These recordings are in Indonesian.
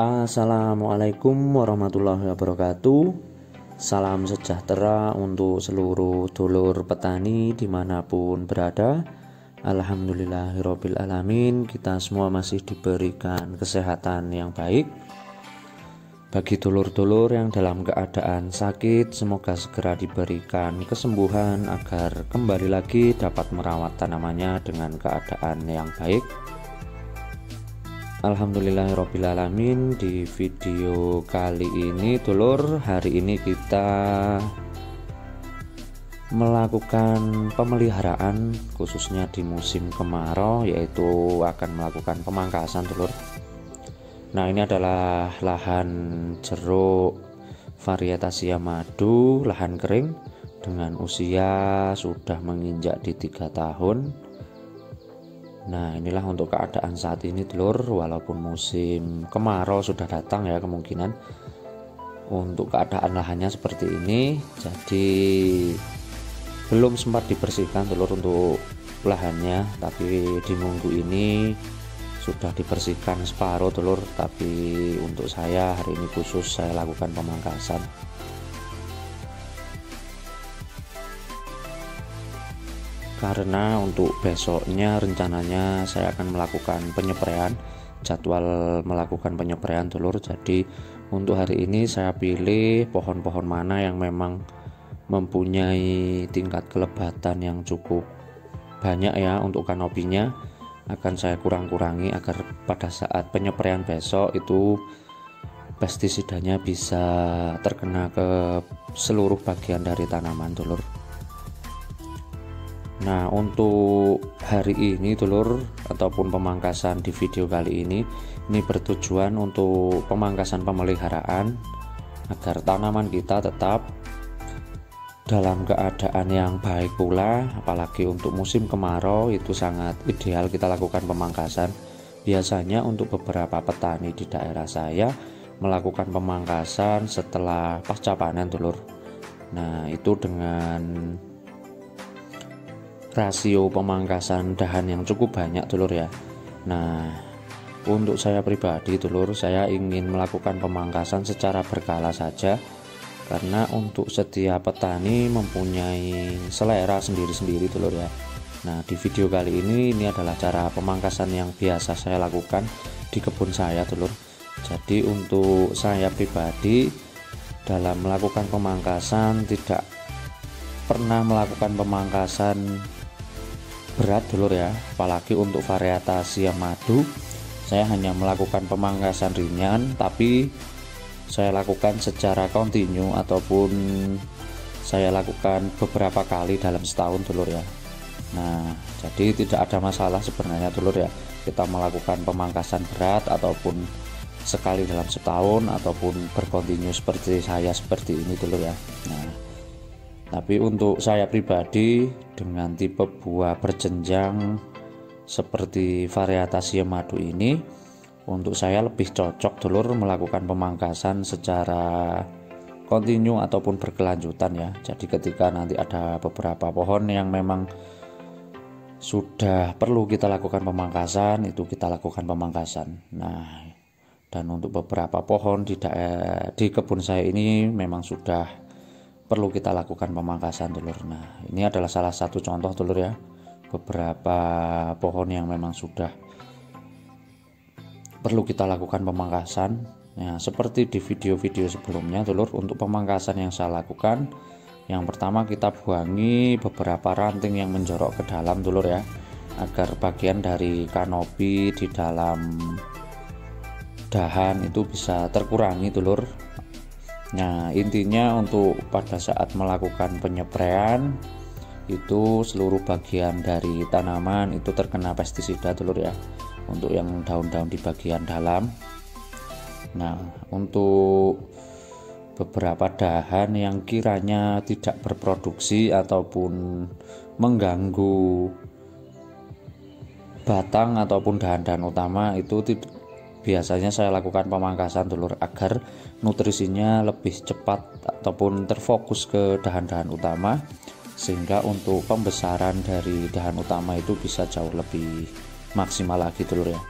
Assalamualaikum warahmatullahi wabarakatuh. Salam sejahtera untuk seluruh dulur petani dimanapun berada. Alhamdulillahirabbil alamin, kita semua masih diberikan kesehatan yang baik. Bagi dulur-dulur yang dalam keadaan sakit, semoga segera diberikan kesembuhan agar kembali lagi dapat merawat tanamannya dengan keadaan yang baik. Alhamdulillahirabbil alamin. Di video kali ini dulur, hari ini kita melakukan pemeliharaan khususnya di musim kemarau, yaitu akan melakukan pemangkasan dulur. Nah, ini adalah lahan jeruk varietas Yamadu, lahan kering dengan usia sudah menginjak di 3 tahun. Nah, inilah untuk keadaan saat ini dulur, walaupun musim kemarau sudah datang ya, kemungkinan untuk keadaan lahannya seperti ini, jadi belum sempat dibersihkan dulur untuk lahannya, tapi di minggu ini sudah dibersihkan separuh dulur, tapi untuk saya hari ini khusus saya lakukan pemangkasan. Karena untuk besoknya rencananya saya akan melakukan penyepraian, jadwal melakukan penyepraian dulur. Jadi untuk hari ini saya pilih pohon-pohon mana yang memang mempunyai tingkat kelebatan yang cukup banyak ya, untuk kanopinya akan saya kurang-kurangi agar pada saat penyepraian besok itu pestisidanya bisa terkena ke seluruh bagian dari tanaman dulur. Nah, untuk hari ini dulur, ataupun pemangkasan di video kali ini bertujuan untuk pemangkasan pemeliharaan agar tanaman kita tetap dalam keadaan yang baik pula. Apalagi untuk musim kemarau itu sangat ideal kita lakukan pemangkasan. Biasanya untuk beberapa petani di daerah saya melakukan pemangkasan setelah pasca panen dulur. Nah, itu dengan rasio pemangkasan dahan yang cukup banyak dulur ya. Nah, untuk saya pribadi dulur, saya ingin melakukan pemangkasan secara berkala saja, karena untuk setiap petani mempunyai selera sendiri-sendiri dulur ya. Nah, di video kali ini adalah cara pemangkasan yang biasa saya lakukan di kebun saya dulur. Jadi untuk saya pribadi dalam melakukan pemangkasan tidak pernah melakukan pemangkasan berat dulur ya, apalagi untuk varietas Yamadu saya hanya melakukan pemangkasan ringan, tapi saya lakukan secara kontinu ataupun saya lakukan beberapa kali dalam setahun dulur ya. Nah, jadi tidak ada masalah sebenarnya dulur ya, kita melakukan pemangkasan berat ataupun sekali dalam setahun ataupun berkontinu seperti saya seperti ini dulur ya. Nah, tapi untuk saya pribadi dengan tipe buah berjenjang seperti varietas Yamadu ini, untuk saya lebih cocok dulur melakukan pemangkasan secara kontinu ataupun berkelanjutan ya. Jadi ketika nanti ada beberapa pohon yang memang sudah perlu kita lakukan pemangkasan, itu kita lakukan pemangkasan. Nah, dan untuk beberapa pohon di kebun saya ini memang sudah perlu kita lakukan pemangkasan dulur. Nah, ini adalah salah satu contoh dulur ya, beberapa pohon yang memang sudah perlu kita lakukan pemangkasan. Nah, seperti di video-video sebelumnya dulur, untuk pemangkasan yang saya lakukan, yang pertama kita buangi beberapa ranting yang menjorok ke dalam dulur ya, agar bagian dari kanopi di dalam dahan itu bisa terkurangi dulur. Nah, intinya untuk pada saat melakukan penyepraian itu seluruh bagian dari tanaman itu terkena pestisida dulur ya, untuk yang daun-daun di bagian dalam. Nah, untuk beberapa dahan yang kiranya tidak berproduksi ataupun mengganggu batang ataupun dahan-dahan utama itu biasanya saya lakukan pemangkasan dulur, agar nutrisinya lebih cepat ataupun terfokus ke dahan-dahan utama, sehingga untuk pembesaran dari dahan utama itu bisa jauh lebih maksimal lagi dulur ya.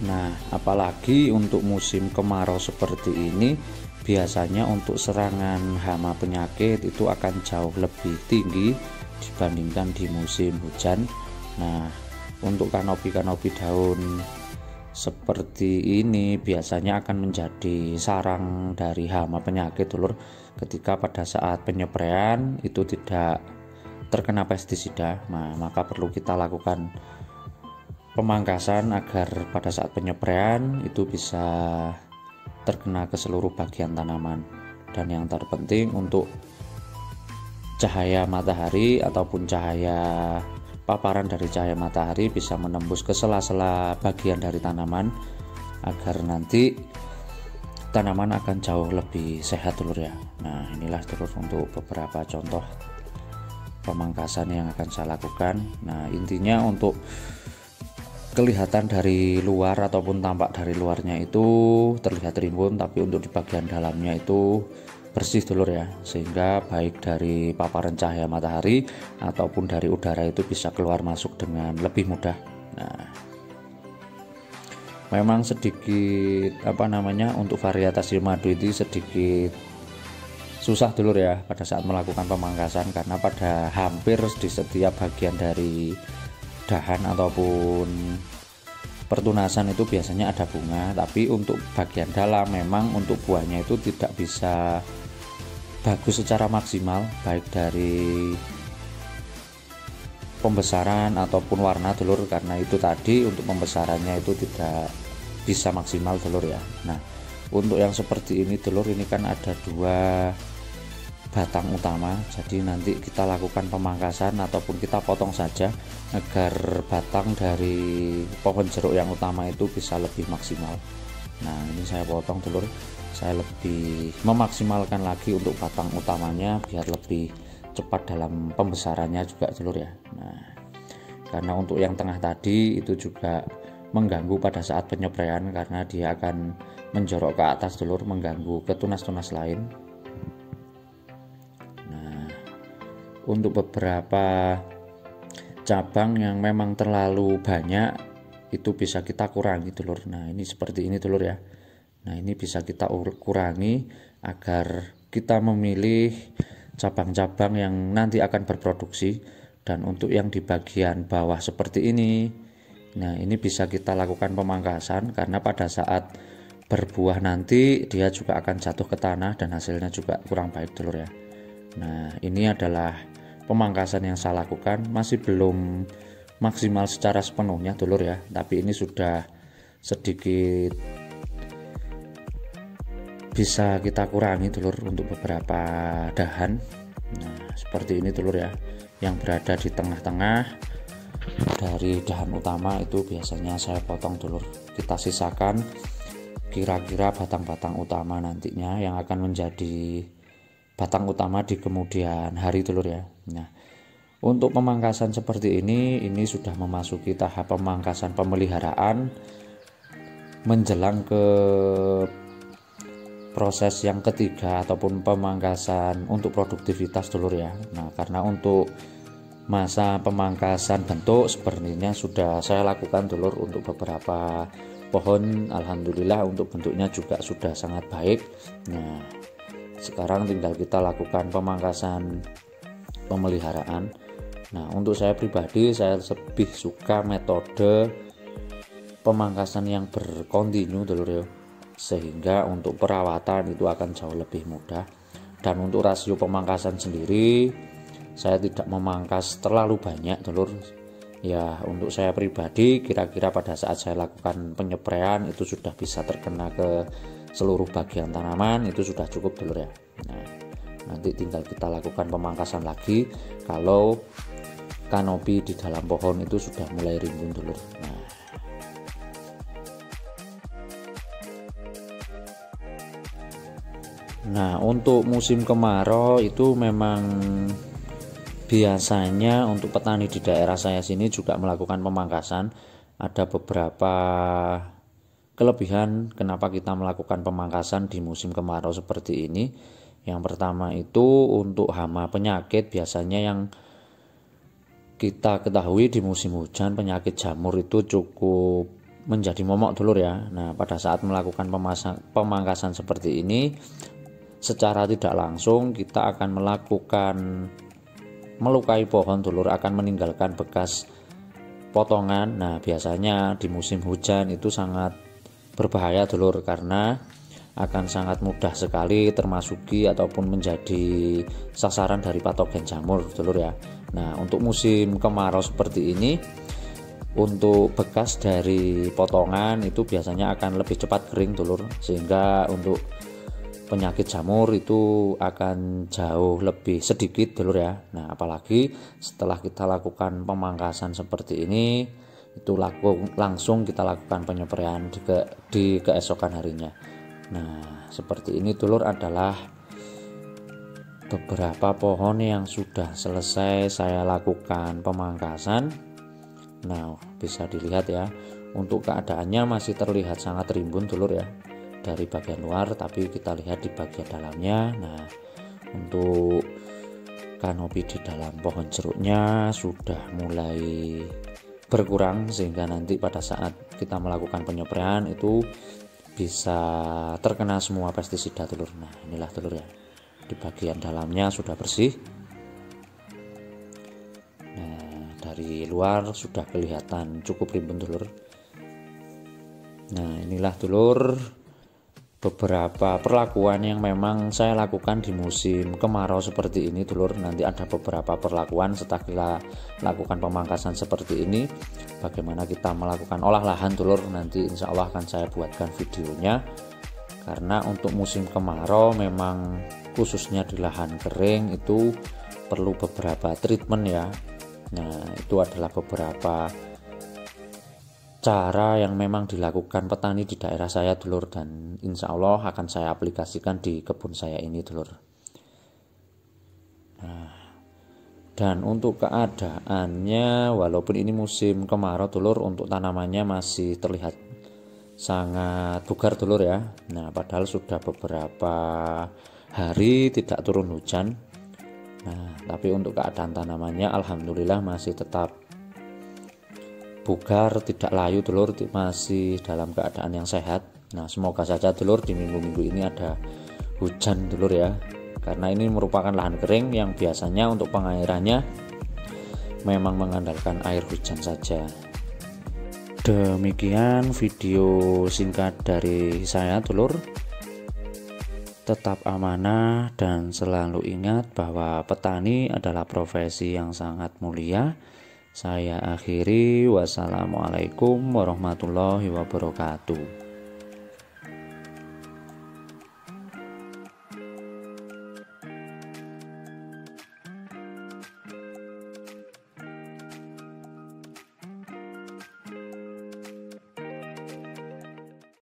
Nah, apalagi untuk musim kemarau seperti ini, biasanya untuk serangan hama penyakit itu akan jauh lebih tinggi dibandingkan di musim hujan. Nah, untuk kanopi-kanopi daun seperti ini biasanya akan menjadi sarang dari hama penyakit, Dulur, ketika pada saat penyepraian itu tidak terkena pestisida. Nah, maka perlu kita lakukan pemangkasan agar pada saat penyepraian itu bisa terkena ke seluruh bagian tanaman. Dan yang terpenting, untuk cahaya matahari ataupun cahaya paparan dari cahaya matahari bisa menembus ke sela-sela bagian dari tanaman agar nanti tanaman akan jauh lebih sehat, Dulur ya. Nah, inilah Dulur untuk beberapa contoh pemangkasan yang akan saya lakukan. Nah, intinya untuk kelihatan dari luar ataupun tampak dari luarnya itu terlihat rimbun, tapi untuk di bagian dalamnya itu bersih, Dulur ya, sehingga baik dari paparan cahaya matahari ataupun dari udara itu bisa keluar masuk dengan lebih mudah. Nah, memang sedikit untuk varietasi madu itu sedikit susah, Dulur ya, pada saat melakukan pemangkasan, karena pada hampir di setiap bagian dari dahan ataupun pertunasan itu biasanya ada bunga, tapi untuk bagian dalam memang untuk buahnya itu tidak bisa bagus secara maksimal, baik dari pembesaran ataupun warna, Dulur, karena itu tadi untuk pembesarannya itu tidak bisa maksimal, Dulur ya. Nah, untuk yang seperti ini, Dulur, ini kan ada 2 batang utama, jadi nanti kita lakukan pemangkasan ataupun kita potong saja agar batang dari pohon jeruk yang utama itu bisa lebih maksimal. Nah, ini saya potong, Dulur, saya lebih memaksimalkan lagi untuk batang utamanya biar lebih cepat dalam pembesarannya juga, Dulur ya. Nah, karena untuk yang tengah tadi itu juga mengganggu pada saat penyepraian karena dia akan menjorok ke atas, Dulur, mengganggu ke tunas-tunas lain. Nah, untuk beberapa cabang yang memang terlalu banyak itu bisa kita kurangi, Dulur. Nah, ini seperti ini, Dulur ya. Nah, ini bisa kita kurangi agar kita memilih cabang-cabang yang nanti akan berproduksi. Dan untuk yang di bagian bawah seperti ini, nah ini bisa kita lakukan pemangkasan karena pada saat berbuah nanti dia juga akan jatuh ke tanah dan hasilnya juga kurang baik, Dulur ya. Nah, ini adalah pemangkasan yang saya lakukan, masih belum maksimal secara sepenuhnya, Dulur ya, tapi ini sudah sedikit bisa kita kurangi, Dulur, untuk beberapa dahan. Nah, seperti ini, Dulur ya, yang berada di tengah-tengah dari dahan utama itu biasanya saya potong, Dulur. Kita sisakan kira-kira batang-batang utama nantinya yang akan menjadi batang utama di kemudian hari, Dulur ya. Nah, untuk pemangkasan seperti ini sudah memasuki tahap pemangkasan pemeliharaan menjelang ke proses yang ketiga ataupun pemangkasan untuk produktivitas, Dulur ya. Nah, karena untuk masa pemangkasan bentuk sepertinya sudah saya lakukan, Dulur, untuk beberapa pohon. Alhamdulillah untuk bentuknya juga sudah sangat baik. Nah, sekarang tinggal kita lakukan pemangkasan pemeliharaan. Nah, untuk saya pribadi saya lebih suka metode pemangkasan yang berkontinu, Dulur ya, sehingga untuk perawatan itu akan jauh lebih mudah. Dan untuk rasio pemangkasan sendiri saya tidak memangkas terlalu banyak, Dulur ya. Untuk saya pribadi kira-kira pada saat saya lakukan penyepraian itu sudah bisa terkena ke seluruh bagian tanaman, itu sudah cukup, Dulur ya. Nah, nanti tinggal kita lakukan pemangkasan lagi kalau kanopi di dalam pohon itu sudah mulai rimbun, Dulur. Nah, untuk musim kemarau itu memang biasanya untuk petani di daerah saya sini juga melakukan pemangkasan. Ada beberapa kelebihan kenapa kita melakukan pemangkasan di musim kemarau seperti ini. Yang pertama itu untuk hama penyakit, biasanya yang kita ketahui di musim hujan penyakit jamur itu cukup menjadi momok dulur ya. Nah, pada saat melakukan pemangkasan seperti ini, secara tidak langsung kita akan melakukan melukai pohon dulur, akan meninggalkan bekas potongan. Nah, biasanya di musim hujan itu sangat berbahaya dulur, karena akan sangat mudah sekali termasuki ataupun menjadi sasaran dari patogen jamur dulur ya. Nah, untuk musim kemarau seperti ini, untuk bekas dari potongan itu biasanya akan lebih cepat kering dulur, sehingga untuk penyakit jamur itu akan jauh lebih sedikit dulur ya. Nah, apalagi setelah kita lakukan pemangkasan seperti ini, itu langsung kita lakukan penyepraian di keesokan harinya. Nah, seperti ini dulur adalah beberapa pohon yang sudah selesai saya lakukan pemangkasan. Nah, bisa dilihat ya, untuk keadaannya masih terlihat sangat rimbun dulur ya dari bagian luar, tapi kita lihat di bagian dalamnya. Nah, untuk kanopi di dalam pohon jeruknya sudah mulai berkurang, sehingga nanti pada saat kita melakukan penyepraian itu bisa terkena semua pestisida dulur. Nah, inilah dulur ya, di bagian dalamnya sudah bersih. Nah, dari luar sudah kelihatan cukup rimbun dulur. Nah, inilah dulur beberapa perlakuan yang memang saya lakukan di musim kemarau seperti ini dulur. Nanti ada beberapa perlakuan setelah kita lakukan pemangkasan seperti ini, bagaimana kita melakukan olah lahan dulur. Nanti insya Allah akan saya buatkan videonya, karena untuk musim kemarau memang khususnya di lahan kering itu perlu beberapa treatment ya. Nah, itu adalah beberapa cara yang memang dilakukan petani di daerah saya dulur, dan insya Allah akan saya aplikasikan di kebun saya ini dulur. Nah, dan untuk keadaannya, walaupun ini musim kemarau dulur, untuk tanamannya masih terlihat sangat bugar dulur ya. Nah, padahal sudah beberapa hari tidak turun hujan. Nah, tapi untuk keadaan tanamannya alhamdulillah masih tetap bugar, tidak layu dulur, masih dalam keadaan yang sehat. Nah, semoga saja dulur di minggu-minggu ini ada hujan dulur ya, karena ini merupakan lahan kering yang biasanya untuk pengairannya memang mengandalkan air hujan saja. Demikian video singkat dari saya dulur. Tetap amanah dan selalu ingat bahwa petani adalah profesi yang sangat mulia. Saya akhiri, wassalamualaikum warahmatullahi wabarakatuh.